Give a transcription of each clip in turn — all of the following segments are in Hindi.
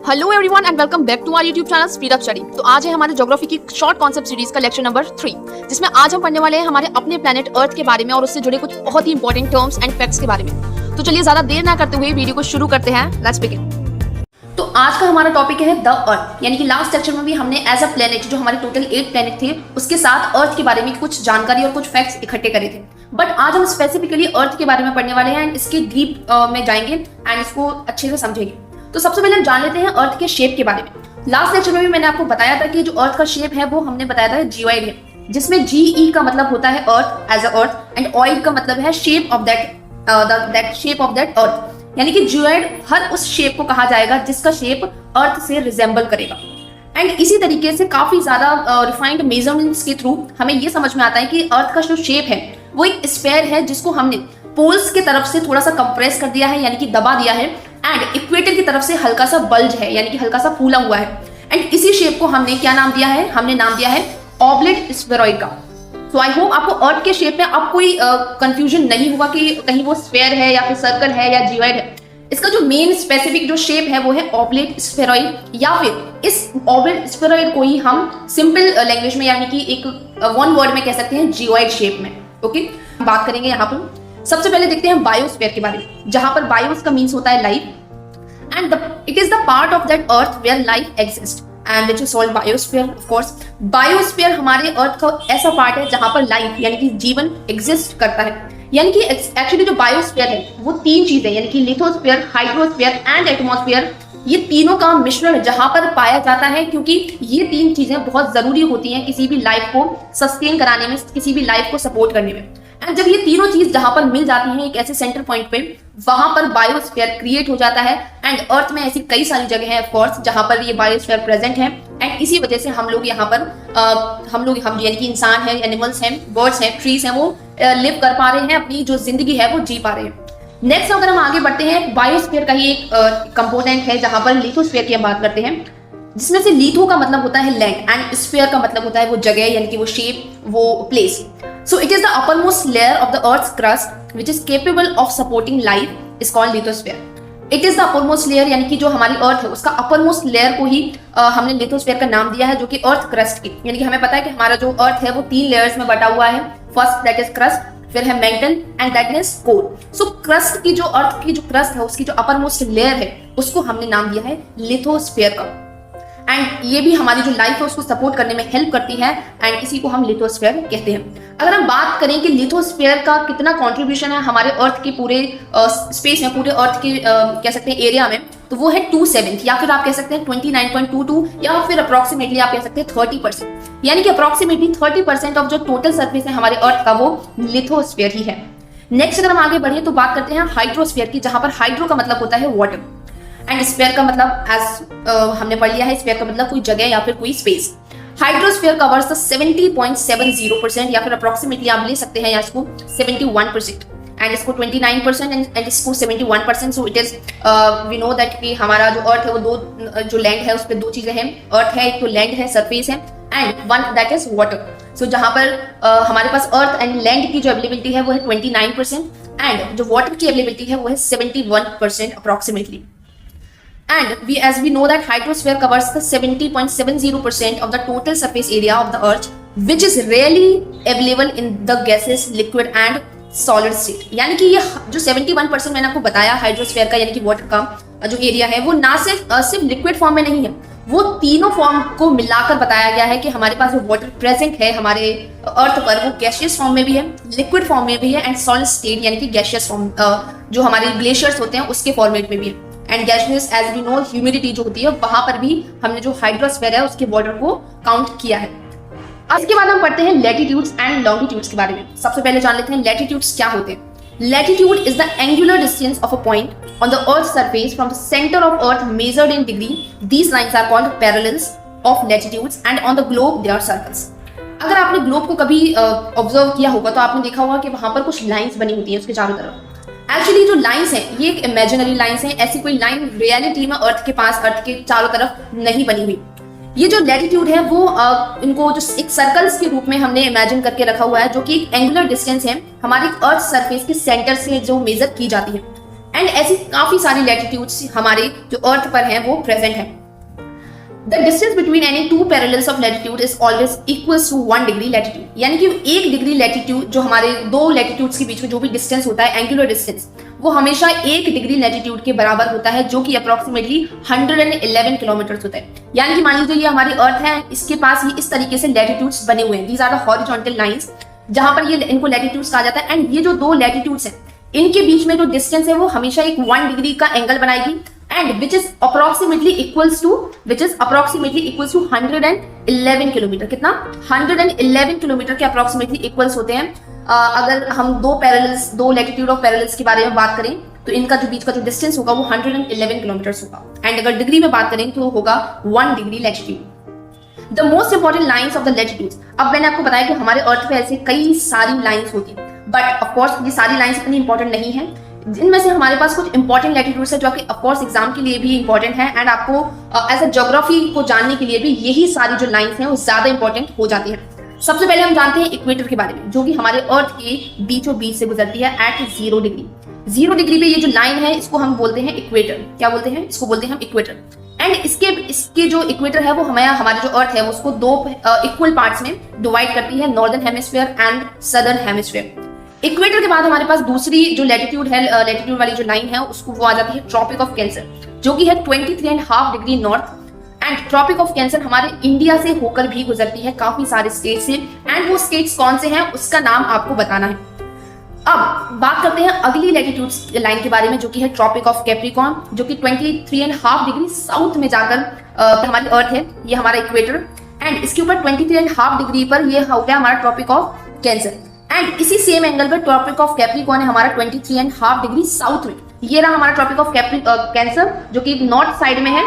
Hello everyone and welcome back to our YouTube channel speed up study. तो आज है हमारे ज्योग्राफी की शॉर्ट कॉन्सेप्ट सीरीज का लेक्चर नंबर 3, जिसमें आज हम पढ़ने वाले हैं हमारे अपने प्लेनेट अर्थ के बारे में और उससे जुड़े कुछ बहुत ही इंपॉर्टेंट टर्म्स एंड फैक्ट्स के बारे में। तो चलिए ज्यादा देर ना करते हुए वीडियो को शुरू करते हैं। Let's begin. तो आज का हमारा टॉपिक है द अर्थ, यानी कि लास्ट लेक्चर में भी हमने एज अ प्लेनेट, जो हमारे टोटल 8 प्लेनेट थे, उसके साथ अर्थ के बारे में कुछ जानकारी और कुछ फैक्ट्स इकट्ठे करे थे। बट आज हम स्पेसिफिकली अर्थ के बारे में पढ़ने वाले हैं एंड इसके डीप में जाएंगे एंड इसको अच्छे से समझेंगे। तो सबसे पहले हम जान लेते हैं अर्थ के शेप के बारे में। लास्ट लेक्चर में भी मैंने आपको बताया था कि जो अर्थ का शेप है वो हमने बताया था जियोइड है, जिसमें GE का मतलब होता है earth as a earth and ऑइड का मतलब है shape of that shape of that अर्थ, यानी कि जियोइड हर उस शेप को कहा जाएगा जिसका शेप अर्थ से रिजेंबल करेगा। एंड इसी तरीके से काफी ज्यादा रिफाइंड मेजरमेंट्स के थ्रू हमें ये समझ में आता है कि अर्थ का जो शेप है वो एक स्फेयर है जिसको हमने पोल्स की तरफ से थोड़ा सा कंप्रेस कर दिया है, यानी कि दबा दिया है, एंड इक्वेटर की तरफ से हल्का सा बल्ज है, यानी कि हल्का सा फूला हुआ है। एंड इसी शेप को हमने क्या नाम दिया है? हमने नाम दिया है ऑब्लेट स्फेरॉइड का। तो आई होप आपको अर्थ के शेप में अब कोई कंफ्यूजन नहीं होगा कि कहीं वो स्फेयर है या फिर सर्कल है या जियोइड है। इसका जो मेन स्पेसिफिक जो शेप है वो है ऑब्लेट स्फेरॉइड, या फिर इस ऑब्लेट स्फेरॉइड को ही हम सिंपल लैंग्वेज में यानी कि एक वन वर्ड में कह सकते हैं जियोइड शेप में। ओके, बात करेंगे यहाँ पर। सबसे पहले देखते हैं बायोस्फीयर के बारे में, जहां पर बायोस का मीन्स होता है life and it is the part of that earth where life exist and which is called biosphere. Of course biosphere हमारे अर्थ का ऐसा पार्ट है जहां पर लाइफ यानी कि जीवन एग्जिस्ट करता है। यानी कि एक्चुअली जो बायोस्फीयर है वो तीन चीजें, यानी कि लिथोस्फीयर, हाइड्रोस्फीयर एंड एटमॉस्फेयर, ये तीनों का मिश्रण जहां पर पाया जाता है, क्योंकि ये तीन चीजें बहुत जरूरी होती हैं किसी भी लाइफ को सस्टेन कराने में, किसी भी लाइफ को सपोर्ट करने में। एंड जब ये तीनों चीज जहां पर मिल जाती हैं एक ऐसे सेंटर पॉइंट पे, वहां पर बायोस्फीयर क्रिएट हो जाता है। एंड अर्थ में ऐसी कई सारी जगह हैं ऑफ कोर्स जहां पर ये बायोस्फीयर प्रेजेंट है। एंड इसी वजह से हम लोग यहाँ पर हम यानी कि इंसान है, एनिमल्स हैं, बर्ड्स हैं, ट्रीज हैं, वो लिव कर पा रहे हैं, अपनी जो जिंदगी है वो जी पा रहे हैं। नेक्स्ट अगर हम आगे बढ़ते हैं, बायोस्फीयर का ही एक कंपोनेंट है जहां पर लिथोस्फीयर की हम बात करते हैं, जिसमें से लिथो का मतलब होता है लैंड एंड स्फीयर का मतलब होता है वो जगह, यानी कि वो शेप, वो place. So it is the uppermost layer of the Earth's crust which is capable of supporting life is called lithosphere. It is the uppermost layer, यानी कि जो हमारी अर्थ है उसका uppermost layer को ही हमने लिथोस्फीयर का नाम दिया है, जो कि अर्थ क्रस्ट की, यानी कि हमें पता है कि हमारा जो अर्थ है वो 3 लेयर्स में बटा हुआ है। फर्स्ट दैट इज क्रस्ट, फिर है mental and that is core. So crust की जो अर्थ की जो क्रस्ट है उसकी जो अपरमोस्ट लेयर है उसको हमने नाम दिया है लिथोस्फीयर का। एंड ये भी हमारी जो लाइफ है उसको सपोर्ट करने में हेल्प करती है एंड इसी को हम लिथोस्फीयर कहते हैं। अगर हम बात करें कि लिथोस्फीयर का कितना कंट्रीब्यूशन है हमारे अर्थ के पूरे स्पेस में, पूरे अर्थ के कह सकते हैं एरिया में, तो वो है 2/7 या फिर आप कह सकते हैं 29.22 या फिर अप्रोक्सीमेटली आप कह सकते हैं 30%, यानी कि अप्रोक्सीमेटली 30% ऑफ जो टोटल सर्फेस है हमारे अर्थ का वो लिथोस्फीयर ही है। नेक्स्ट अगर हम आगे बढ़े तो बात करते हैं हाइड्रोस्फीयर की, जहां पर हाइड्रो का मतलब होता है वाटर एंड स्फीयर का मतलब हमने पढ़ लिया है, स्फीयर का मतलब कोई जगह या फिर कोई स्पेस। हाइड्रोस्फीयर कवर्स द 70.70% या फिर अप्रोक्सीमेटली आप ले सकते हैं या इसको 71% एंड इसको 29% एंड इसको 71%। So it is we know that कि हमारा जो अर्थ है वो जो लैंड है उस पर 2 चीजें हैं, अर्थ है, एक तो लैंड है, सरफेस है, and one that is water. So जहां पर हमारे पास अर्थ एंड लैंड की जो अवेलेबिलिटी है वो है 29% एंड जो वाटर की अवेलेबिलिटी है वो है 71% approximately. And as we know that hydrosphere covers the 70.70% of the total surface area of the Earth, which is rarely available in the gaseous, liquid and solid state. यानी कि ये जो 71% मैंने आपको बताया हाइड्रोस्फीयर का, यानी कि वाटर का जो एरिया है, वो ना सिर्फ लिक्विड फॉर्म में नहीं है, वो तीनों फॉर्म को मिलाकर बताया गया है कि हमारे पास जो वाटर प्रेजेंट है हमारे अर्थ पर वो गैशियस फॉर्म में भी है, लिक्विड फॉर्म में भी है एंड सॉलिड स्टेट यानी कि गैशियस फॉर्म, जो हमारे ग्लेशियर्स होते हैं उसके फॉर्मेट में भी है। And gaseous as we know humidity जो होती है वहां पर भी हमने जो हाइड्रोस्फीयर है उसके बॉर्डर को काउंट किया है। इसके बाद हम पढ़ते हैं लैटिट्यूड्स एंड लॉन्गिट्यूड्स के बारे में। सबसे पहले जान लेते हैं लैटिट्यूड्स क्या होते हैं। Latitude is the angular distance of a point on the earth surface from the centre of earth measured in degree. These lines are called parallels of latitudes and on the globe they are circles. अगर आपने ग्लोब को कभी ऑब्जर्व किया होगा तो आपने देखा होगा कि वहां पर कुछ लाइंस बनी होती हैं उसके चारों तरफ। एक्चुअली जो लाइंस हैं ये एक इमेजिनरी लाइंस हैं, ऐसी कोई लाइन रियलिटी में अर्थ के पास, अर्थ के चारों तरफ नहीं बनी हुई। ये जो लैटिट्यूड है वो इनको जो एक सर्कल्स के रूप में हमने इमेजिन करके रखा हुआ है, जो कि एक एंगुलर डिस्टेंस है हमारी अर्थ सरफेस के सेंटर से जो मेजर की जाती है। एंड ऐसी काफी सारी लैटिट्यूड्स हमारे जो अर्थ पर हैं वो प्रेजेंट हैं। The distance between any two parallels of latitude is always equals to 1 degree latitude, यानी कि 1 डिग्री लैटिट्यूड जो हमारे दो लैटिट्यूड्स के बीच में जो भी डिस्टेंस होता है, एंगुलर डिस्टेंस, वो हमेशा 1 डिग्री लैटिट्यूड के बराबर होता है, जो कि अप्रोक्सीमेटली 111 किलोमीटर होता है। यानी कि मान लीजिए ये हमारी अर्थ है, इसके पास ये इस तरीके से लैटिट्यूड्स बने हुए हैं, these are the horizontal lines, जहां पर ये इनको लैटिट्यूड्स कहा जाता है। एंड ये जो दो लैटिट्यूड्स हैं इनके बीच में जो डिस्टेंस है वो हमेशा एक 1 डिग्री का एंगल बनाएगी, and which is approximately equals to 111 kilometre. कितना? 111 किलोमीटर के अप्रोक्सीमेटली इक्वल्स होते हैं। अगर हम दो लैटिट्यूड ऑफ पैरेलल्स के बारे में बात करें तो इनका जो बीच का जो डिस्टेंस होगा वो 111 किलोमीटर होगा। एंड अगर डिग्री में बात करें तो होगा 1 degree latitude. The most important lines of the latitudes, अब मैंने आपको बताया कि हमारे अर्थ पे ऐसे कई सारी लाइन्स होती है, बट ऑफकोर्स ये सारी लाइन्स इतनी इंपॉर्टेंट नहीं है। इनमें से हमारे पास कुछ इंपॉर्टेंट लैटिट्यूड्स है जो आपके ऑफकोर्स एग्जाम के लिए भी इंपॉर्टेंट है, एंड आपको एज अ ज्योग्राफी को जानने के लिए भी यही सारी जो लाइंस हैं वो ज्यादा इंपॉर्टेंट हो जाती है। सबसे पहले हम जानते हैं इक्वेटर के बारे में, जो कि हमारे अर्थ के बीचों बीच से गुजरती है एट 0 डिग्री। 0 डिग्री पे ये जो लाइन है इसको हम बोलते हैं इक्वेटर। क्या बोलते हैं? इसको बोलते हैं हम इक्वेटर। एंड इसके जो इक्वेटर है वो हमारे जो अर्थ है उसको दो इक्वल पार्ट्स में डिवाइड करती है, northern hemisphere and southern hemisphere. Equator के बाद हमारे पास दूसरी जो लैटिट्यूड है, लैटिट्यूड वाली जो लाइन है उसको वो आ जाती है ट्रॉपिक ऑफ कैंसर, जो कि है 23.5 degree north. And tropic of cancer हमारे इंडिया से होकर भी गुजरती है काफी सारे स्टेट से, एंड वो स्टेट्स कौन से हैं उसका नाम आपको बताना है। अब बात करते हैं अगली लैटिट्यूड लाइन के बारे में, जो कि है ट्रॉपिक ऑफ कैप्रिकॉर्न, जो कि 23.5 डिग्री साउथ में जाकर हमारी अर्थ है, ये हमारा इक्वेटर। एंड इसके ऊपर 23.5 डिग्री पर ये हो गया हमारा ट्रॉपिक ऑफ कैंसर। एंड इसी सेम एंगल पर ट्रॉपिक ऑफ कैप्रिकॉर्न है हमारा 23.5 डिग्री साउथ में। ये रहा हमारा ट्रॉपिक ऑफ कैंसर जो कि नॉर्थ साइड में है,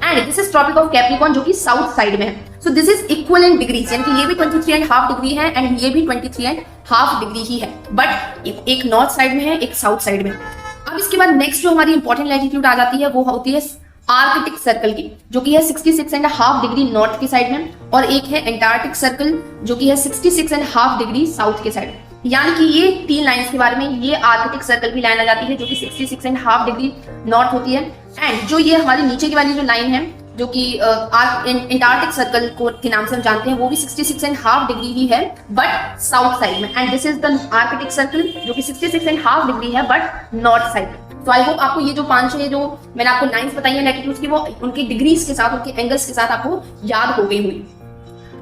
and this is tropic of Capricorn जो कि साउथ साइड में है। So this is equal in degrees, यानी कि ये भी 23.5 डिग्री है एंड ये भी 23.5 डिग्री ही है, बट एक नॉर्थ साइड में है, एक साउथ साइड में। अब इसके बाद नेक्स्ट जो हमारी इंपॉर्टेंट लैटिट्यूड आ जाती है वो होती है आर्कटिक सर्कल की, जो कि है 66.5 डिग्री नॉर्थ की साइड में, और एक है एंटार्क्टिक सर्कल जो कि है 66.5 डिग्री साउथ के साइड। यानी कि ये 3 लाइंस के बारे में ये आर्कटिक सर्कल की लाइन आ जाती है जो कि 66.5 डिग्री नॉर्थ होती है। एंड जो ये हमारी नीचे की वाली जो लाइन है जो कि एंटार्क्टिक सर्कल के नाम से हम जानते हैं, वो भी 66.5 डिग्री ही है बट साउथ साइड में। And this is the Arctic circle जो कि 66.5 डिग्री है बट नॉर्थ साइड में। तो आई होप आपको ये जो 5-6 जो मैंने आपको लाइंस बताई है लैटिट्यूड्स की, वो उनके डिग्रीज के साथ, उनके एंगल्स के साथ आपको याद हो गई हुई।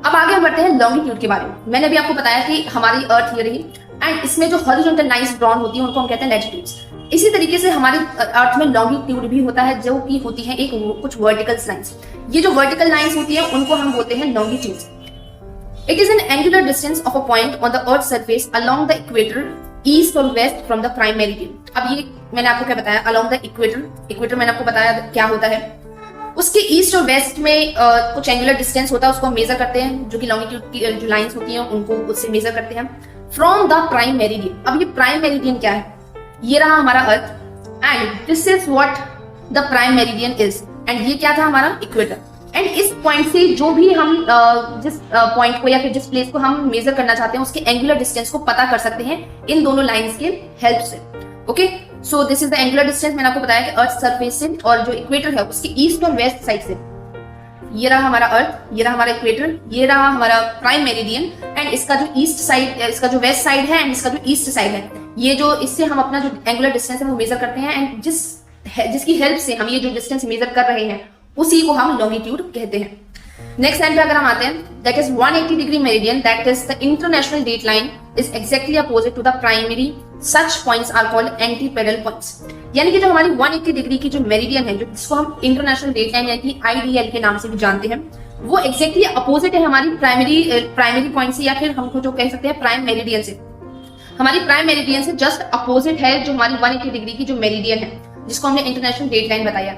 अब आगे हम बढ़ते हैं लॉन्गिट्यूड के बारे में। मैंने अभी आपको बताया कि हमारी अर्थ ये रही, एंड इसमें जो हॉरिजॉन्टल लाइंस ड्रॉन होती है उनको हम कहते हैं लैटिट्यूड्स। इसी तरीके से हमारी अर्थ में लॉन्गिट्यूड भी होता है, जो कि होती है कुछ वर्टिकल लाइंस। ये जो वर्टिकल लाइंस होती है उनको हम बोलते हैं longitudes. It is an angular distance of a point on the earth surface along the equator east और west from the prime meridian. अब ये मैंने आपको क्या बताया, अलोंग द इक्वेटर मैंने आपको बताया क्या होता है। उसके ईस्ट और वेस्ट में कुछ एंगुलर डिस्टेंस होता है, उसको मेजर करते हैं, जो कि लॉन्गिट्यूड की जो लाइंस होती हैं उनको उससे मेजर करते हैं फ्रॉम द प्राइम मेरिडियन। अब ये प्राइम मेरिडियन क्या है? ये रहा हमारा earth, and this is what the prime meridian is, and ये क्या था हमारा इक्वेटर। एंड इस पॉइंट से जो भी हम जिस पॉइंट को या फिर जिस प्लेस को हम मेजर करना चाहते हैं उसके एंगुलर डिस्टेंस को पता कर सकते हैं इन दोनों लाइंस के हेल्प से। Okay, so this is the angular distance. मैंने आपको बताया कि अर्थ सरफेस से और जो इक्वेटर है उसके ईस्ट और वेस्ट साइड से। ये रहा हमारा अर्थ, ये रहा हमारा इक्वेटर, ये रहा हमारा प्राइम मेरिडियन, एंड इसका जो ईस्ट साइड, इसका जो वेस्ट साइड है एंड इसका जो ईस्ट साइड है, ये जो इससे हम अपना जो एंगुलर डिस्टेंस है वो मेजर करते हैं, एंड जिसकी हेल्प से हम ये जो डिस्टेंस मेजर कर रहे हैं उसी को हम लॉन्गिट्यूड कहते हैं। नेक्स्ट लाइन पे अगर हम आते हैं, that is 180 degree meridian, that is the international date line is exactly opposite to the primary, such points are called anti parallel points. यानी कि जो हमारी 180 डिग्री की जो मेरिडियन है, जो जिसको हम इंटरनेशनल डेट लाइन यानी कि आईडीएल के नाम से भी जानते हैं, वो एक्जैक्टली अपोजिट है हमारी प्राइमरी पॉइंट से, या फिर हमको जो कह सकते हैं प्राइम मेरिडियन से। हमारी प्राइम मेरिडियन से जस्ट अपोजिट है जो हमारी 180 डिग्री की जो मेरिडियन है, जिसको हमने इंटरनेशनल डेट लाइन बताया।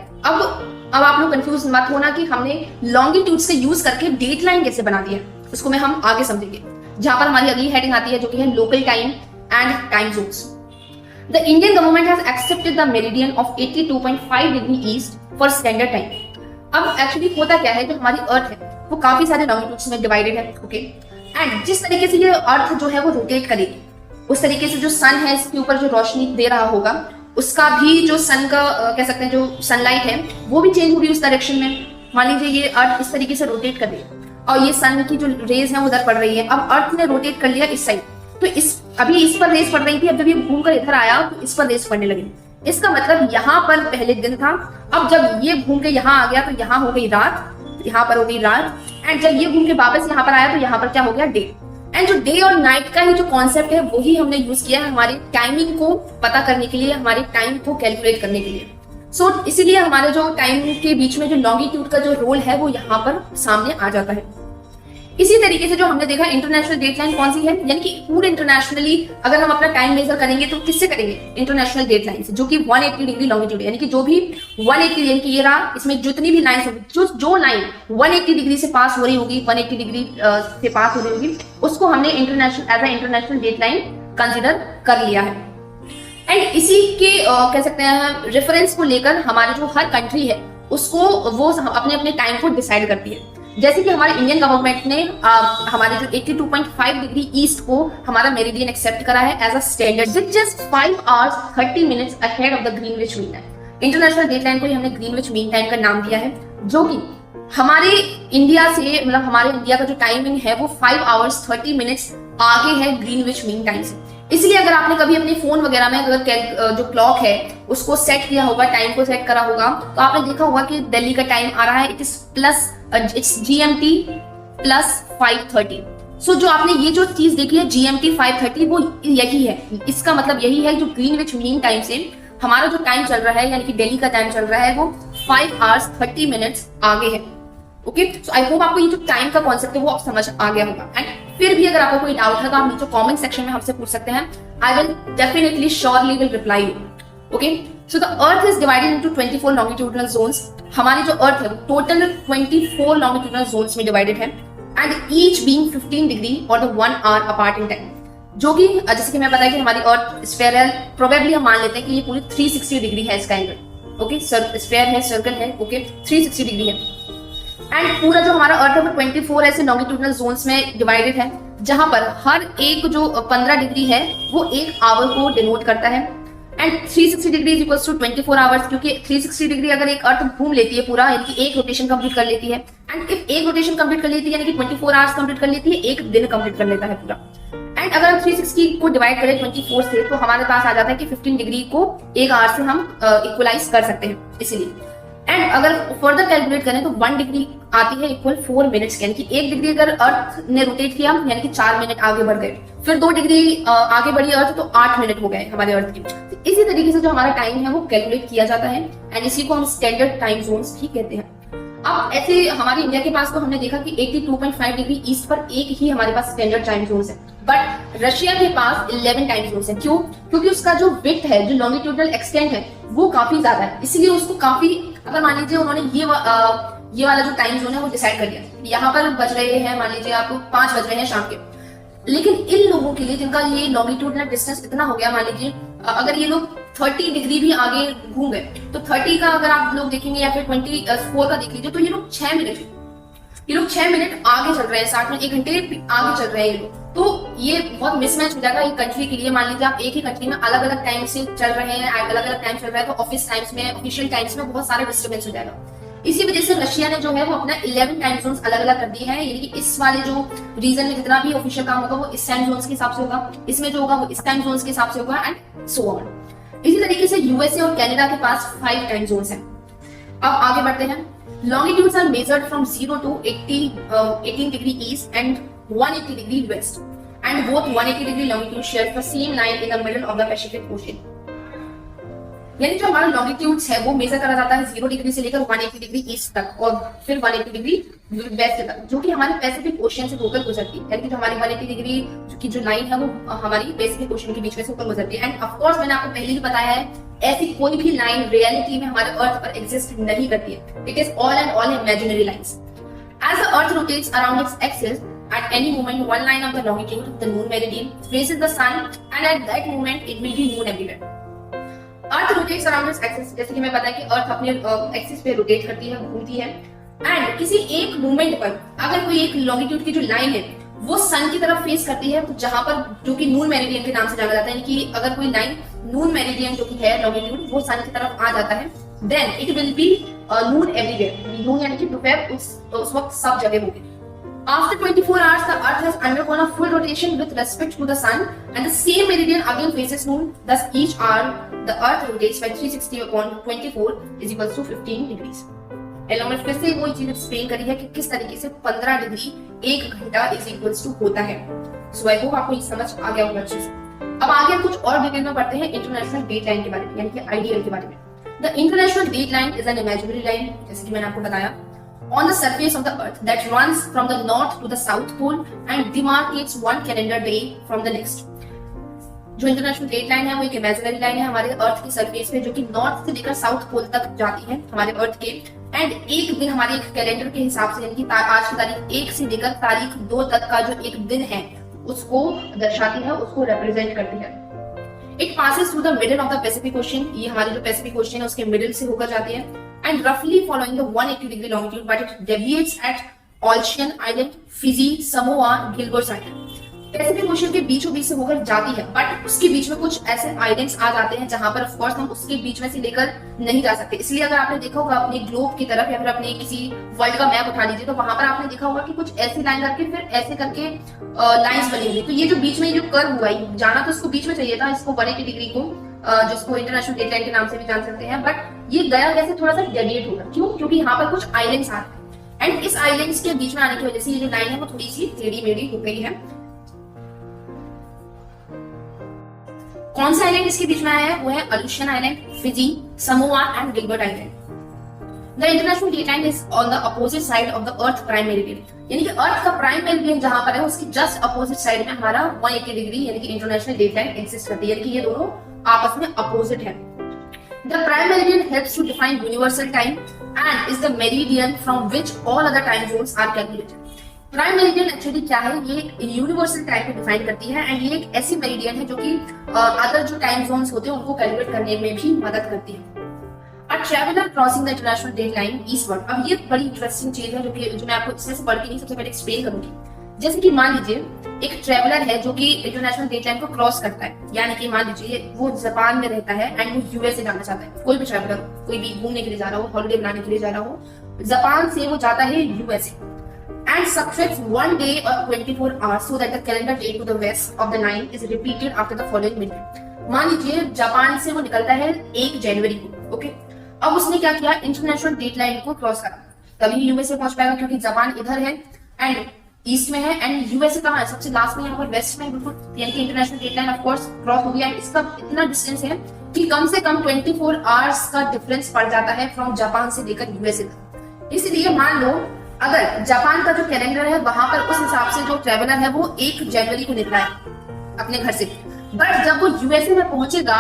अब आप लोग कंफ्यूज मत होना कि हमने लॉन्गिट्यूड्स का यूज करके डेट लाइन कैसे बना दिया, उसको मैं हम आगे समझेंगे। जहां पर हमारी अगली हेडिंग आती है जो कि है local time and time zones. The Indian government has accepted the meridian of 82.5 degree east for standard time. अब एक्चुअली होता क्या है, जो हमारी अर्थ है वो काफी सारे लॉन्गिट्यूड्स में डिवाइडेड है। ओके, एंड जिस तरीके से ये अर्थ जो है वो रोटेट करेगी, उस तरीके से जो सन है इसके ऊपर जो रोशनी दे रहा होगा उसका भी जो सन का कह सकते हैं जो सनलाइट है वो भी चेंज हो रही है उस डायरेक्शन में। मान लीजिए ये अर्थ इस तरीके से रोटेट कर रही है और ये सन की जो रेज है उधर पड़ रही है। अब अर्थ ने रोटेट कर लिया इस साइड, तो अभी इस पर रेस पड़ रही थी, अब जब ये घूमकर इधर आया तो इस पर रेस पड़ने लगी। इसका मतलब यहाँ पर पहले दिन था, अब जब ये घूम के यहाँ आ गया तो यहाँ हो गई रात, यहाँ पर हो गई रात, एंड जब ये घूम के वापस यहाँ पर आया तो यहाँ पर क्या हो गया, डे। एंड जो डे और नाइट का ही जो कॉन्सेप्ट है वही हमने यूज किया है हमारी टाइमिंग को पता करने के लिए, हमारे टाइम को कैलकुलेट करने के लिए। सो इसीलिए हमारे जो टाइम के बीच में जो लॉन्गिट्यूड का जो रोल है वो यहाँ पर सामने आ जाता है। इसी तरीके से जो हमने देखा इंटरनेशनल डेटलाइन कौन सी है, यानी कि पूरे इंटरनेशनली अगर हम अपना टाइम मेजर करेंगे तो किससे करेंगे, इंटरनेशनल डेटलाइन से, जो कि 180 डिग्री लॉन्गिट्यूड, यानी कि जो भी 180 यानी कि ये रहा, इसमें जितनी भी लाइन्स होगी, जो लाइन 180 डिग्री से पास हो रही होगी, 180 डिग्री से पास हो रही होगी, उसको हमने international as a international dateline consider कर लिया है। एंड इसी के कह सकते हैं रेफरेंस को लेकर हमारे जो हर कंट्री है उसको वो अपने अपने टाइम को डिसाइड करती है। जैसे कि हमारे इंडियन गवर्नमेंट ने हमारे जो 82.5 डिग्री ईस्ट को हमारा मेरिडियन एक्सेप्ट करा है as a standard, which just 5 hours 30 minutes ahead of the Greenwich mean time. International dateline को ही हमने ग्रीनविच मीन टाइम का नाम दिया है, जो कि हमारे इंडिया से मतलब हमारे इंडिया का जो टाइमिंग है वो 5 hours 30 minutes आगे है ग्रीनविच मीन टाइम से। इसलिए अगर आपने कभी अपने फोन वगैरह में अगर जो क्लॉक है उसको सेट किया होगा, टाइम को सेट करा होगा, तो आपने देखा होगा कि दिल्ली का टाइम आ रहा है, इट्स GMT प्लस 5:30। सो जो आपने ये जो चीज देखी है GMT 5:30 वो यही है, इसका मतलब यही है जो ग्रीनविच मीन टाइम से हमारा जो टाइम चल रहा है यानी कि दिल्ली का टाइम चल रहा है वो 5 hours 30 minutes आगे है। ओके, सो आई होप आपको ये जो टाइम का कॉन्सेप्ट है वो आप समझ आ गया होगा। एंड फिर भी अगर आपको कोई डाउट है तो आप नीचे कमेंट सेक्शन में हमसे पूछ सकते हैं, I will definitely surely will reply you. Okay, so the earth is divided into 24 longitudinal zones. हमारी जो अर्थ है वो टोटल 24 लॉन्गिट्यूडनल जोन्स में डिवाइडेड है, एंड ईच बीइंग 15 डिग्री और the 1 hour apart in time. जो कि जैसे कि मैं बताया कि हमारी अर्थ स्फीयर है, प्रोबेबली हम मान लेते हैं कि ये पूरी 360 डिग्री है इसका एंगल। ओके, स्फीयर है, सर्कल है, ओके 360 डिग्री है। एंड पूरा जो हमारा अर्थ है वो 24 ऐसे लॉन्गिट्यूडनल जोन्स में डिवाइडेड है, जहां पर हर एक जो 15 डिग्री है वो 1 आवर को डिनोट करता है। And 360 degree is equals to 24 hours, क्योंकि 360 डिग्री अगर एक अर्थ घूम लेती है पूरा, यानी कि एक रोटेशन कंप्लीट कर लेती है, एंड इफ एक रोटेशन कंप्लीट कर लेती है यानी कि 24 आवर्स कंप्लीट कर लेती है, एक दिन कंप्लीट कर लेता है पूरा। एंड अगर हम 360 को डिवाइड करें 24 से तो हमारे पास आ जाता है कि 15 डिग्री को 1 आवर से हम इक्वलाइज कर सकते हैं इसीलिए। एंड अगर फर्दर कैलकुलेट करें तो 1 डिग्री आती है इक्वल 4 मिनट्स, यानी कि 1 डिग्री अगर अर्थ ने रोटेट किया यानी कि 4 मिनट आगे बढ़ गए, फिर 2 डिग्री आगे बढ़ी अर्थ तो 8 मिनट हो गए हमारे अर्थ के। तो इसी तरीके से जो हमारा टाइम है वो कैलकुलेट किया जाता है, एंड इसी को हम स्टैंडर्ड टाइम जोन्स भी कहते हैं। अब ऐसे हमारे इंडिया के पास तो हमने देखा कि 82.5 डिग्री ईस्ट पर एक ही हमारे पास स्टैंडर्ड टाइम जोन्स है, बट रशिया के पास 11 टाइम जोन्स है। क्यों? क्योंकि उसका जो विड्थ है, जो लॉन्गिट्यूडनल एक्सटेंट है वो काफी ज्यादा है, इसलिए उसको काफी, अगर मान लीजिए उन्होंने ये वाला जो टाइम जोन है वो डिसाइड कर लिया, यहाँ पर बज रहे हैं मान लीजिए आपको 5 बज रहे हैं शाम के, लेकिन इन लोगों के लिए जिनका ये लॉन्गिट्यूडनल डिस्टेंस इतना हो गया, मान लीजिए अगर ये लोग 30 डिग्री भी आगे घूम गए तो 30 का अगर आप लोग देखेंगे या फिर 24 का देख लीजिए तो ये लोग 6 मिनट आगे चल रहे हैं, 60 मिनट 1 घंटे आगे चल रहे हैं ये लोग। तो ये बहुत मिसमैच हो जाएगा एक कंट्री के लिए। मान लीजिए आप एक ही कंट्री में अलग अलग टाइम से चल रहे हैं, अलग अलग टाइम चल रहा है, तो ऑफिस टाइम्स में, ऑफिशियल टाइम्स में बहुत सारा डिस्टर्बेंस हो जाएगा। इसी वजह से रशिया ने जो है वो अपना 11 टाइम जोन्स अलग अलग कर दिए हैं, यानी कि इस वाले जो रीजन में जितना भी ऑफिशियल काम होगा वो इस टाइम जोन्स के हिसाब से होगा, इसमें जो होगा वो इस टाइम जोन्स के हिसाब से होगा, एंड सो ऑन। इसी तरीके से यूएसए और कनाडा के पास 5 टाइम जोन्स हैं। अब आगे बढ़ते हैं। Longitudes are measured from 0 to 18 degree east and 180 degree west, and both 180 degree longitude share the same line in the middle of the Pacific Ocean। यानी जो हमारा लॉन्गिट्यूड्स है वो मेजर करा जाता है 0 डिग्री से लेकर 180 डिग्री ईस्ट तक और फिर 180 डिग्री वेस्ट तक, जो कि हमारे पैसिफिक ओशियन से होकर गुजरती है। यानी कि जो हमारी 180 डिग्री की जो लाइन है वो हमारी पैसिफिक ओशियन के बीच में से होकर गुजरती है। एंड ऑफ कोर्स मैंने आपको पहले ही बताया है, ऐसी कोई भी लाइन रियलिटी में हमारे अर्थ पर एग्जिस्ट नहीं करती है। It is all and all imaginary lines. As the Earth rotates around its axis, at any moment one line of the longitude, the moon meridian, faces the sun, and at that moment it will be moon everywhere। Earth rotates around its axis, जैसे कि मैं बताया कि Earth अपने एक्सिस पे रोटेट करती है, घूमती है, एंड किसी एक मोमेंट पर अगर कोई एक लॉन्गिट्यूड की जो लाइन है वो सन की तरफ फेस करती है, तो जहां पर जो कि मून मेरिडियन के नाम से जाना जाता है, यानी कि अगर कोई लाइन नून मेरिडियन जो कि है लॉन्गिट्यूड वो सन की तरफ आ जाता है, then it will be noon everywhere. Noon यानी कि दोपहर उस वक्त सब जगह होगी। After 24 hours, the Earth has undergone a full rotation with respect to the Sun, and the same meridian again faces Moon. Thus, each hour the Earth rotates by 360 upon 24 is equals to 15 degrees. एलोमेर फिर से वही चीज एक्सप्लेन करी है कि किस तरीके से 15 डिग्री 1 घंटा इज इक्वल्स टू होता है। सो आई होप आपको ये समझ आ गया होगा अच्छे से। अब आगे कुछ और डिटेल में पढ़ते हैं इंटरनेशनल डेट लाइन के बारे में, यानी कि आईडीएल के बारे में। The international date line is an imaginary line, जैसे कि मैंने आपको बताया, on the surface of the earth that runs from the north to the south pole and demarcates one calendar day from the next. जो इंटरनेशनल डेट लाइन है वो एक इमेजिनरी लाइन है हमारे अर्थ की सरफेस पे, जो कि नॉर्थ से लेकर साउथ पोल तक जाती है हमारे अर्थ के, एंड एक दिन हमारे एक कैलेंडर के हिसाब से, यानी कि आज की तारीख 1 से लेकर तारीख 2 तक का जो एक दिन है उसको दर्शाती है, उसको रिप्रेजेंट करती है। It passes through the middle of the Pacific ocean, ये हमारी जो पैसिफिक ओशन है उसके मिडिल से होकर जाती है, and roughly following the 180 degree longitude, but it deviates at Aleutian Island, Fiji, Samoa, Gilbert's Island. Pacific ocean के बीचों बीच से होकर जाती है, बट उसके बीच में कुछ ऐसे आइलैंड्स आ जाते हैं जहां पर ऑफ कोर्स हम उसके बीच में से लेकर नहीं जा सकते। इसलिए अगर आपने देखा होगा अपने ग्लोब की तरफ या फिर अपने किसी वर्ल्ड का मैप उठा लीजिए, तो वहां पर आपने देखा होगा कि कुछ ऐसी लाइन करके फिर ऐसे करके लाइंस बनी हुई। तो ये जो बीच में जो कर्व हुआ है, जाना तो इसको बीच में चाहिए था, इसको 180 डिग्री को, जिसको इंटरनेशनल डेट लाइन के नाम से भी जान सकते हैं, बट ये गया कैसे थोड़ा सा डेविएट होगा। क्यों? क्योंकि यहाँ पर कुछ आइलैंड्स आ रहे हैं, एंड इस आइलैंड्स के बीच में आने की वजह से ये जो लाइन है वो थोड़ी सी टेढ़ी मेढ़ी हो गई है। कौन सा आइलैंड इसके बीच में आया है? वो है Aleutian island, Fiji, Samoa and Gilbert island. The international date line is on the opposite side of the earth prime meridian, यानी कि अर्थ का प्राइम मेरिडियन जहां पर है उसकी जस्ट अपोजिट साइड में हमारा 180 डिग्री यानी कि इंटरनेशनल डेट लाइन एग्जिस्ट करती है, यानी कि ये दोनों आपस में अपोजिट है। The prime meridian helps to define universal time and is the meridian from which all other time zones are calculated. Prime meridian actually क्या है? ये यूनिवर्सल टाइम को डिफाइन करती है, एंड ये एक ऐसी मेरिडियन है जो कि अदर जो टाइम जोन्स होते हैं उनको कैलकुलेट करने में भी मदद करती है। A traveler crossing the international date line eastward. अब ये बड़ी इंटरेस्टिंग चीज है जो मैं आपको इससे पढ़ के नहीं सबसे पहले एक्सप्लेन करूंगी। जैसे कि मान लीजिए एक ट्रेवलर है जो कि इंटरनेशनल डेट लाइन को क्रॉस करता है, यानी कि मान लीजिए वो जापान में रहता है एंड वो यूएसए जाना चाहता है। कोई भी ट्रेवलर, कोई भी घूमने के लिए जा रहा हो, हॉलिडे बनाने के लिए जा रहा हो, जापान से वो जाता है USA and subtracts 1 day or 24 hours so that the calendar date to the west of the line is repeated after the following minute. मान लीजिए जापान से वो निकलता है 1 जनवरी को, ओके। अब उसने क्या किया? इंटरनेशनल डेट लाइन को क्रॉस करा, तभी यूएसए पहुंच पाएगा, क्योंकि जापान इधर है एंड ईस्ट में है, एंड यूएसए कहाँ है? सबसे लास्ट में, यहाँ पर वेस्ट में बिल्कुल, यानी कि international date line of course cross हो गया। इसका इतना डिस्टेंस है कि कम से कम 24 आवर्स का डिफरेंस पड़ जाता है फ्रॉम जापान से लेकर यूएसए तक। इसलिए मान लो अगर जापान का जो कैलेंडर है वहां पर उस हिसाब से जो ट्रेवलर है वो 1 जनवरी को निकला है अपने घर से, बट जब वो यूएसए में पहुंचेगा,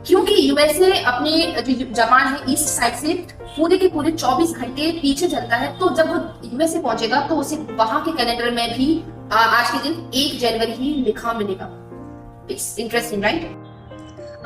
क्योंकि यूएसए अपने जो जापान है ईस्ट साइड से पूरे के पूरे 24 घंटे पीछे चलता है, तो जब वो यूएसए पहुंचेगा तो उसे वहां के कैलेंडर में भी आज के दिन 1 जनवरी ही लिखा मिलेगा। It's interesting, right?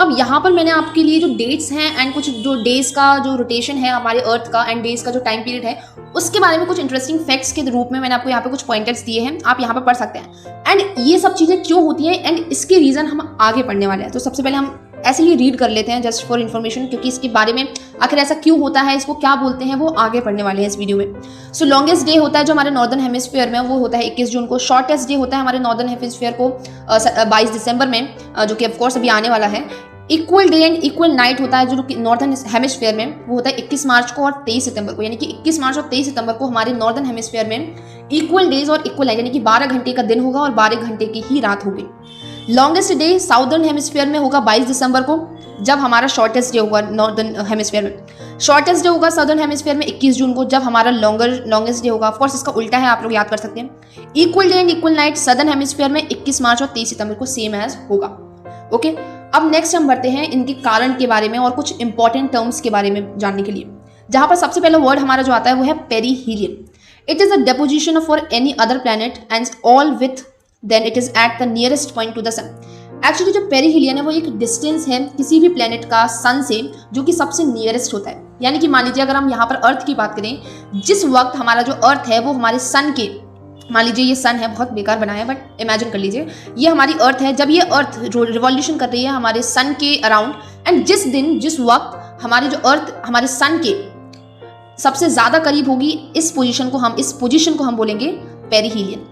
अब यहाँ पर मैंने आपके लिए जो डेट्स हैं एंड कुछ जो डेज का जो रोटेशन है हमारे अर्थ का एंड डेज का जो टाइम पीरियड है उसके बारे में कुछ इंटरेस्टिंग फैक्ट्स के रूप में मैंने आपको यहाँ पे कुछ पॉइंटर्स दिए हैं, आप यहाँ पर पढ़ सकते हैं। एंड ये सब चीज़ें क्यों होती हैं एंड इसके रीज़न हम आगे पढ़ने वाले हैं। तो सबसे पहले हम ऐसे ही रीड कर लेते हैं जस्ट फॉर इन्फॉर्मेशन, क्योंकि इसके बारे में आखिर ऐसा क्यों होता है, इसको क्या बोलते हैं, वो आगे पढ़ने वाले हैं इस वीडियो में। सो लॉन्गेस्ट डे होता है जो हमारे नॉर्दर्न हेमिस्फीयर में, वो होता है 21 जून को। शॉर्टेस्ट डे होता है हमारे नॉर्दर्न हेमिस्फीयर को 22 दिसंबर में, जो कि ऑफकोर्स अभी आने वाला है। Equal day and equal night होता है जो नॉर्दर्न हेमिस्फीयर में, वो होता है 21 मार्च को और 23 सितंबर को, यानी कि 21 मार्च और 23 सितंबर को हमारे नॉर्दर्न हेमिस्फीयर में इक्वल डेज और इक्वल नाइट, यानी कि 12 घंटे का दिन होगा और 12 घंटे की ही रात होगी। लॉन्गेस्ट डे साउदर्न हेमिस्फीयर में होगा 22 दिसंबर को, जब हमारा शॉर्टेस्ट डे होगा नॉर्दर्न हेमिस्फीयर में। शॉर्टेस्ट डे होगा साउदर्न हेमिस्फीयर में 21 जून को, जब हमारा लॉन्गेस्ट डे होगा। ऑफकोर्स इसका उल्टा है, आप लोग याद कर सकते हैं। Equal day and equal night southern hemisphere में 21 मार्च और 23 सितंबर को सेम एज होगा, ओके। अब नेक्स्ट हम बढ़ते हैं इनके कारण के बारे में और कुछ इंपॉर्टेंट टर्म्स के बारे में जानने के लिए, जहां पर सबसे पहला वर्ड हमारा जो आता है वो है perihelion. It is a deposition for any other planet and all with then it is at the nearest point to the sun. Actually जो पेरीहीलियन है वो एक डिस्टेंस है किसी भी प्लैनेट का सन से जो कि सबसे नियरेस्ट होता है। यानी कि मान लीजिए अगर हम यहाँ पर अर्थ की बात करें, जिस वक्त हमारा जो अर्थ है वो हमारे सन के मान लीजिए ये सन है, बहुत बेकार बना है, बट इमेजिन कर लीजिए ये हमारी अर्थ है। जब ये अर्थ रिवॉल्यूशन कर रही है हमारे सन के अराउंड, एंड जिस दिन जिस वक्त हमारी जो अर्थ हमारे सन के सबसे ज्यादा करीब होगी, इस पोजीशन को हम बोलेंगे पेरीहीलियन।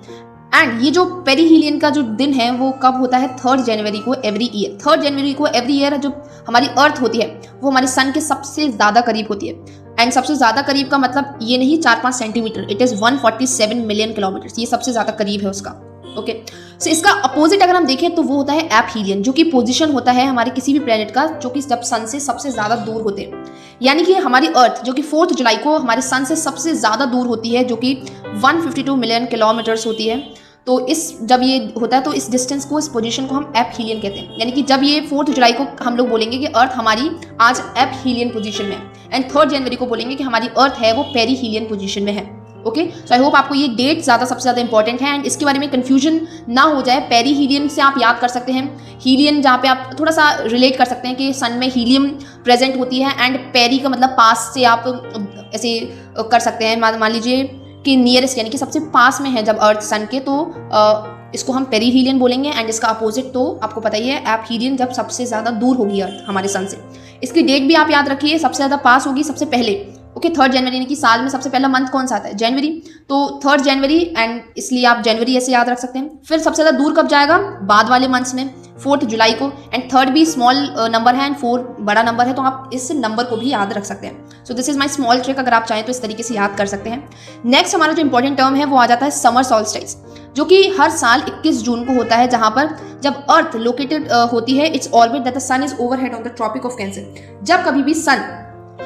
एंड ये जो पेरीहीलियन का जो दिन है वो कब होता है? 3 जनवरी को एवरी ईयर। 3 जनवरी को एवरी ईयर जो हमारी अर्थ होती है वो हमारे सन के सबसे ज्यादा करीब होती है। एंड सबसे ज्यादा करीब का मतलब ये नहीं 4-5 centimetre, it is 147 million kilometre, ये सबसे ज्यादा करीब है उसका। ओके, सो इसका अपोजिट अगर हम देखें तो वो होता है एपहीलियन, जो कि पोजीशन होता है हमारे किसी भी प्लेनेट का जो कि जब सन से सबसे ज्यादा दूर होते हैं। यानी कि हमारी अर्थ जो कि 4 जुलाई को हमारे सन से सबसे ज्यादा दूर होती है, जो कि 152 मिलियन किलोमीटर्स होती है। तो जब ये होता है तो इस डिस्टेंस को, इस पोजीशन को हम एपहीलियन कहते हैं। यानी कि जब ये 4 जुलाई को हम लोग बोलेंगे कि अर्थ हमारी आज एपहीलियन पोजीशन में है, एंड 3 जनवरी को बोलेंगे कि हमारी अर्थ है वो पेरीहीलियन पोजीशन में है। ओके, सो आई होप आपको ये डेट सबसे ज्यादा इंपॉर्टेंट है, एंड इसके बारे में कंफ्यूजन ना हो जाए। पेरीहीलियन से आप याद कर सकते हैं हीलियन, जहाँ पे आप थोड़ा सा रिलेट कर सकते हैं कि सन में हीलियम प्रेजेंट होती है, एंड पेरी का मतलब पास से आप ऐसे कर सकते हैं। मान लीजिए कि नियरेस्ट यानी कि सबसे पास में है जब अर्थ सन के, तो इसको हम पेरीहीलियन बोलेंगे। एंड इसका अपोजिट तो आपको पता ही है एपहीलियन, जब सबसे ज्यादा दूर होगी अर्थ हमारे सन से। इसकी डेट भी आप याद रखिए, सबसे ज्यादा पास होगी सबसे पहले। ओके, 3 जनवरी, यानी कि साल में सबसे पहला मंथ कौन सा आता है? जनवरी, तो 3 जनवरी, एंड इसलिए आप जनवरी ऐसे याद रख सकते हैं। फिर सबसे ज्यादा दूर कब जाएगा? बाद वाले मंथ्स में, 4 जुलाई को, एंड 3 भी स्मॉल नंबर है एंड 4 बड़ा नंबर है, तो आप इस नंबर को भी याद रख सकते हैं। सो this is my small trick, अगर आप चाहें तो इस तरीके से याद कर सकते हैं। नेक्स्ट हमारा जो इंपॉर्टेंट टर्म है वो आ जाता है समर सॉल्स्टिस, जो कि हर साल 21 जून को होता है, जहां पर जब अर्थ लोकेटेड होती है its orbit that the sun is overhead on the tropic of cancer. जब कभी भी सन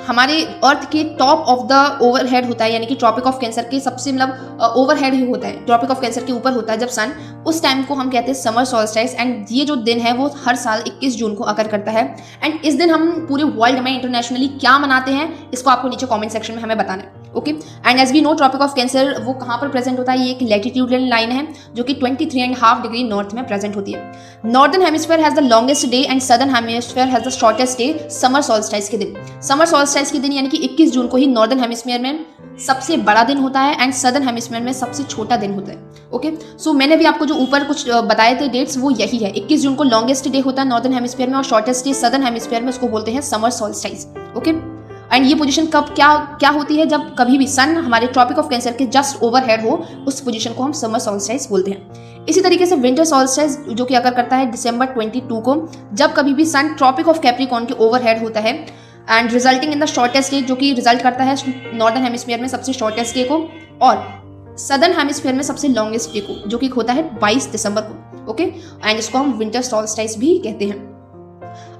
हमारे अर्थ के टॉप ऑफ द ओवरहेड होता है, यानी कि ट्रॉपिक ऑफ कैंसर के सबसे मतलब ओवरहेड ही होता है, ट्रॉपिक ऑफ कैंसर के ऊपर होता है जब सन, उस टाइम को हम कहते हैं समर सॉल्स्टिस। एंड ये जो दिन है वो हर साल 21 जून को अकर करता है। एंड इस दिन हम पूरे वर्ल्ड में इंटरनेशनली क्या मनाते हैं इसको आपको नीचे कमेंट सेक्शन में हमें बताना है। Okay, and as we know tropic of cancer वो कहाँ पर प्रेजेंट होता है? ये एक लैटिट्यूडल लाइन है जो कि 23.5 डिग्री नॉर्थ में प्रेजेंट होती है। Northern hemisphere has the longest day and southern hemisphere has the shortest day summer solstice के दिन। समर सॉल्स्टिस के दिन यानी कि 21 जून को ही नॉर्दर्न हेमिस्फीयर में सबसे बड़ा दिन होता है एंड सदर्न हेमिस्फीयर में सबसे छोटा दिन होता है। ओके, सो मैंने भी आपको जो ऊपर कुछ बताए थे डेट्स वो यही है। 21 जून को लॉन्गेस्ट डे होता है नॉर्दर्न हेमिस्फीयर में, और शॉर्टेस्ट डे सदर्न हेमिस्फीयर में, उसको बोलते हैं समर सॉल्स्टिस। ओके, एंड ये पोजीशन कब क्या होती है? जब कभी भी सन हमारे ट्रॉपिक ऑफ कैंसर के जस्ट ओवरहेड हो, उस पोजीशन को हम समर सॉल्स्टिस बोलते हैं। इसी तरीके से विंटर सॉल्स्टिस जो कि अगर करता है दिसंबर 22 को, जब कभी भी सन ट्रॉपिक ऑफ कैप्रिकॉर्न के ओवरहेड होता है, and resulting in the shortest day, जो कि रिजल्ट करता है नॉर्दर्न हेमिस्फीयर में सबसे शॉर्टेस्ट डे को, और सदर्न हेमिस्फीयर में सबसे लॉन्गेस्ट डे को, जो कि होता है 22 दिसंबर को। ओके, एंड इसको हम विंटर सॉल्स्टिस भी कहते हैं।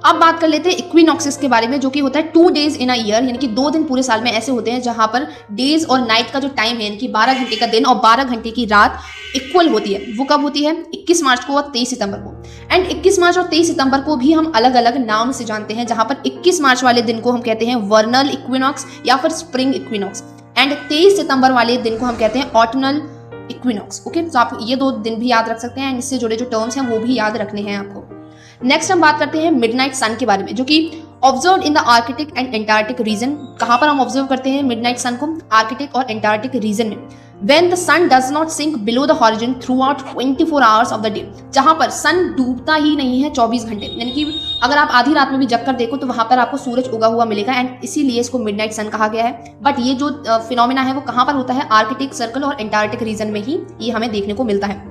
अब बात कर लेते हैं इक्विनॉक्सेस के बारे में, जो कि होता है 2 days इन अ ईयर, यानी कि 2 दिन पूरे साल में ऐसे होते हैं जहां पर डेज और नाइट का जो टाइम है, यानी कि 12 घंटे का दिन और 12 घंटे की रात इक्वल होती है। वो कब होती है? 21 मार्च को और 23 सितंबर को। एंड 21 मार्च और 23 सितंबर को भी हम अलग अलग नाम से जानते हैं, जहां पर 21 मार्च वाले दिन को हम कहते हैं वर्नल इक्विनॉक्स या फिर स्प्रिंग इक्विनॉक्स, एंड 23 सितंबर वाले दिन को हम कहते हैं ऑटनल इक्विनॉक्स। ओके, तो आप ये 2 दिन भी याद रख सकते हैं, एंड इससे जुड़े जो टर्म्स हैं वो भी याद रखने हैं आपको। नेक्स्ट हम बात करते हैं मिडनाइट सन के बारे में, जो कि observe in the Arctic and Antarctic region. कहां पर हम ऑब्जर्व करते हैं मिडनाइट सन को? आर्कटिक और एंटार्क्टिक रीजन में। When the sun does not sink below the horizon throughout 24 hours of the day, जहां पर सन डूबता ही नहीं है 24 घंटे, यानी कि अगर आप आधी रात में भी जग कर देखो तो वहां पर आपको सूरज उगा हुआ मिलेगा, एंड इसीलिए इसको मिडनाइट सन कहा गया है। बट ये जो फिनोमिना है वो कहां पर होता है? आर्कटिक सर्कल और एंटार्क्टिक रीजन में ही ये हमें देखने को मिलता है।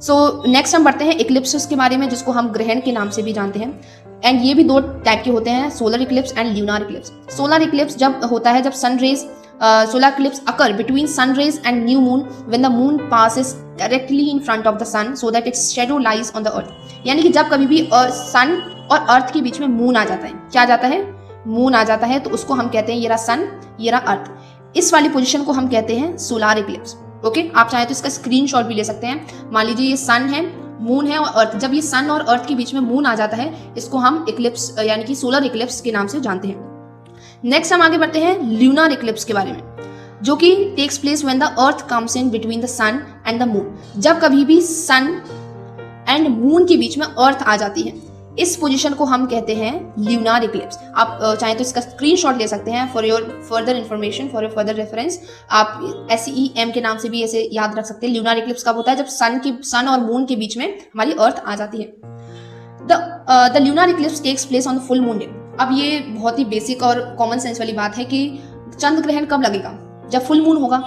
सो नेक्स्ट हम बढ़ते हैं इक्लिप्सेस के बारे में, जिसको हम ग्रहण के नाम से भी जानते हैं। एंड ये भी 2 टाइप के होते हैं, solar eclipse and lunar eclipse. Solar eclipse जब होता है जब sun rays solar eclipse occur between sun rays and new moon when the moon passes directly in front of the sun so that its shadow lies on the earth। यानी कि जब कभी भी सन और अर्थ के बीच में मून आ जाता है, क्या आ जाता है? मून आ जाता है, तो उसको हम कहते हैं ये रहा सन, ये रहा अर्थ। इस वाली पोजीशन को हम कहते हैं सोलर इक्लिप्स। ओके, आप चाहे तो इसका स्क्रीनशॉट भी ले सकते हैं। मान लीजिए ये सन है, मून है और अर्थ, जब ये सन और अर्थ के बीच में मून आ जाता है इसको हम इक्लिप्स यानी कि सोलर इक्लिप्स के नाम से जानते हैं। नेक्स्ट हम आगे बढ़ते हैं ल्यूनार इक्लिप्स के बारे में, जो कि takes place when the earth comes in between the sun and the moon. जब कभी भी सन एंड मून के बीच में अर्थ आ जाती है, इस पोजीशन को हम कहते हैं ल्यूनार इक्लिप्स। आप चाहें तो इसका स्क्रीनशॉट ले सकते हैं for your further information, for your further reference. आप SEM के नाम से भी ऐसे याद रख सकते हैं। ल्यूनार इक्लिप्स कब होता है? जब सन और मून के बीच में हमारी अर्थ आ जाती है। The lunar eclipse takes place on the full moon day. अब ये बहुत ही बेसिक और कॉमन सेंस वाली बात है कि चंद्र ग्रहण कब लगेगा? जब फुल मून होगा,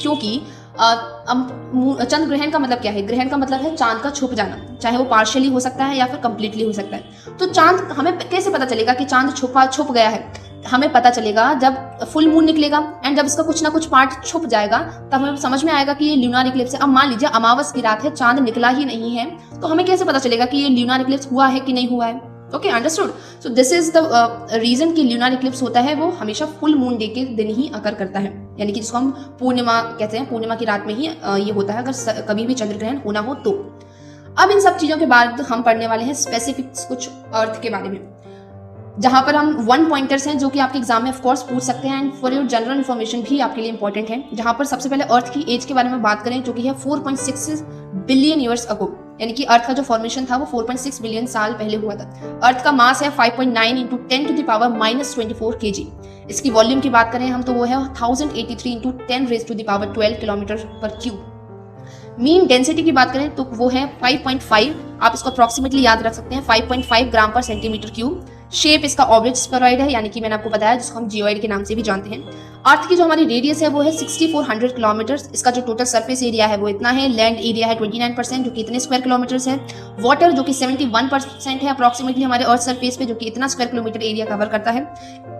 क्योंकि चंद्र ग्रहण का मतलब क्या है? ग्रहण का मतलब है चांद का छुप जाना, चाहे वो पार्शियली हो सकता है या फिर कंप्लीटली हो सकता है। तो चांद, हमें कैसे पता चलेगा कि चांद छुप गया है? हमें पता चलेगा जब फुल मून निकलेगा एंड जब इसका कुछ ना कुछ पार्ट छुप जाएगा, तब हमें समझ में आएगा कि ये ल्यूनार इक्लिप्स है। अब मान लीजिए अमावस की रात है, चांद निकला ही नहीं है, तो हमें कैसे पता चलेगा कि ये ल्यूनार इक्लिप्स हुआ है कि नहीं हुआ है? Okay, understood. So this is the reason कि ल्यूनार इक्लिप्स होता है वो हमेशा फुल मून डे के दिन ही अकर करता है, यानी कि जिसको हम पूर्णिमा कहते हैं। पूर्णिमा की रात में ही ये होता है, अगर कभी भी चंद्र ग्रहण होना हो तो। अब इन सब चीजों के बाद हम पढ़ने वाले हैं स्पेसिफिक्स कुछ अर्थ के बारे में, जहां पर हम 1 पॉइंटर्स हैं जो कि आपके एग्जाम में ऑफ कोर्स पूछ सकते हैं and for your general information भी आपके लिए इंपॉर्टेंट है। जहां पर सबसे पहले अर्थ की एज के बारे में बात करें, जो कि है 4.6 बिलियन ईयर्स अगो, यानी कि अर्थ का जो फॉर्मेशन था वो 4.6 बिलियन साल पहले हुआ था। अर्थ का मास है 5.9 इंटू 10⁻⁻24 kg। इसकी वॉल्यूम की बात करें हम तो वो है 1083 इंटू 10⁻12 किलोमीटर पर क्यूब। मीन डेंसिटी की बात करें तो वो है 5.5, आप इसको अप्रोक्सीमेटली याद रख सकते हैं, 5.5 ग्राम पर सेंटीमीटर क्यूब। शेप इसका ऑब्लिक स्फेरॉइड है, यानी कि मैंने आपको बताया, जिसको हम जियोइड के नाम से भी जानते हैं। अर्थ की जो हमारी रेडियस है वो है 6400 किलोमीटर। इसका जो टोटल सरफेस एरिया है वो इतना है। लैंड एरिया है 29%, जो कि इतने स्क्वायर किलोमीटर्स है। वाटर जो कि 71% है अप्रोक्सीमेटली हमारे अर्थ सरफेस पे, जो कि इतना स्क्वायर किलोमीटर एरिया कवर करता है।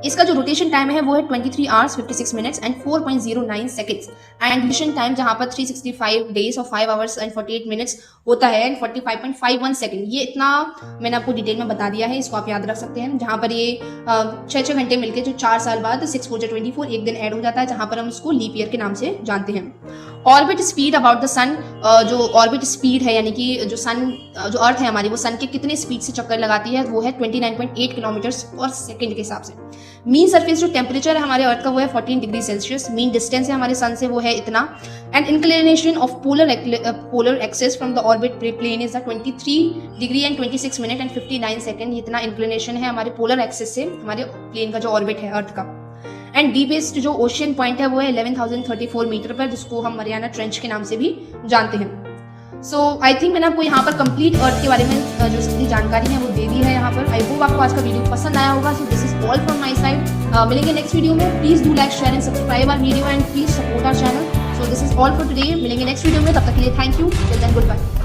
इसका जो रोटेशन टाइम है वो है 23 hours 56 minutes and 4.09 seconds. And mission time जहां पर 365 डेज और 5 आवर्स एंड 48 मिनट्स होता है एंड 45.51 सेकेंड। ये इतना मैंने आपको डिटेल में बता दिया है, इसको आप याद रख सकते हैं। जहां पर ये 6 घंटे मिलके जो 4 साल बाद 6 4 24 एक दिन ऐड हो जाता है, जहां पर हम उसको लीप ईयर के नाम से जानते हैं। ऑर्बिट स्पीड अबाउट द सन, जो ऑर्बिट स्पीड है, यानी कि जो अर्थ है हमारी, वो सन के कितने स्पीड से चक्कर लगाती है, वो है 29.8 किलोमीटर पर सेकेंड के हिसाब से। मीन सरफेस जो टेम्परेचर है हमारे अर्थ का वो है 14 डिग्री सेल्सियस। मीन डिस्टेंस है हमारे सन से वो है इतना। And inclination of polar axis from the orbit plane is 23 degree and 26 minute and 59 second. इतना इंक्लिनेशन है हमारे पोलर एक्सिस से हमारे प्लेन का जो ऑर्बिट है अर्थ का। एंड डीपेस्ट जो ओशियन पॉइंट है वो है 11,034 मीटर पर, जिसको हम मरियाना ट्रेंच के नाम से भी जानते हैं। सो आई थिंक मैंने आपको यहाँ पर कंप्लीट अर्थ के बारे में जो जितनी जानकारी है वो दे दी है यहाँ पर। आई होप आपको आज का वीडियो पसंद आया होगा। So this is all from my side. मिलेंगे नेक्स्ट वीडियो में। Please do like, share and subscribe our video and please support our channel. So this is all for today. मिलेंगे नेक्स्ट वीडियो में, तब तक के लिए thank you, till then good bye.